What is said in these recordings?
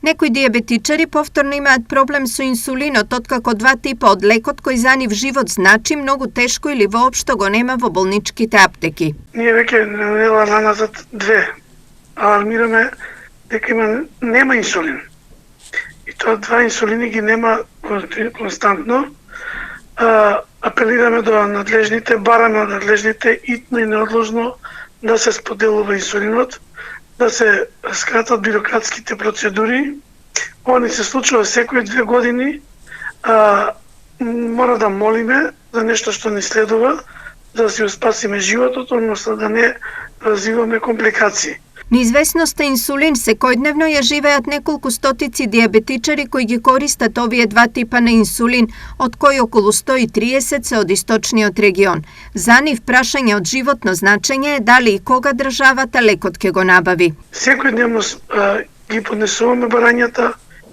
Некои диабетичари повторно имаат проблем со инсулинот, откако 2 типа од лекот кој за нив живот значи многу тешко или воопшто го нема во болничките аптеки. Ние веќе недела наназад 2 алармираме дека нема инсулин. И тоа 2 инсулини ги нема константно. Апелираме до надлежните, бараме од надлежните итно и неодложно да се споделува инсулинот, да се скратат бирократските процедури. Ова не се случува секои 2 години. Мора да молиме за нешто што не следува, за да си спасиме животот, односно да не развиваме компликации. Неизвестноста инсулин секојдневно ја живеат неколку стотици диабетичари кои ги користат овие 2 типа на инсулин, од кои околу 130 се од источниот регион. За нив прашање од животно значење е дали и кога државата лекот ќе го набави. Секојдневно ги поднесуваме барањата,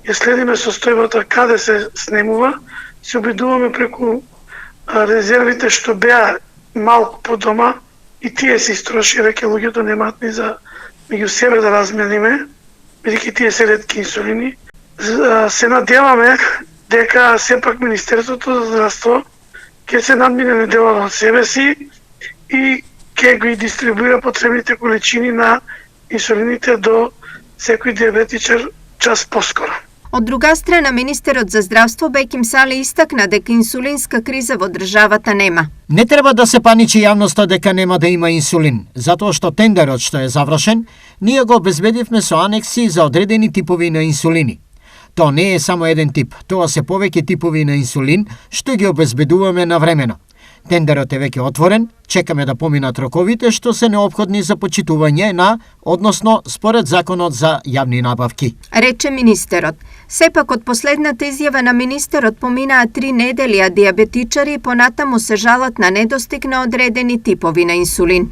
ја следиме состојбата каде се снемува, се обидуваме преку резервите што беа малку по дома и тие се истроши, веќе луѓето немаат ни за меѓу себе да размениме, бидејќи тие се ретки инсулини. Се надеваме дека сепак Министерството за здравство ќе се надмине неделава од себе си и ќе ги дистрибуира потребните количини на инсулините до секој диабетичар час поскоро. Од друга страна, министерот за здравство Беким Сали истакна дека инсулинска криза во државата нема. Не треба да се паничи јавноста дека нема да има инсулин, затоа што тендерот што е завршен, ние го обезбедивме со анекси за одредени типови на инсулини. Тоа не е само еден тип, тоа се повеќе типови на инсулин што ги обезбедуваме навремено. Тендерот е веќе отворен, чекаме да поминат роковите што се неопходни за почитување на, односно според законот за јавни набавки. Рече министерот. Сепак од последната изјава на министерот поминаа 3 недели, а диабетичари понатаму се жалат на недостиг на одредени типови на инсулин.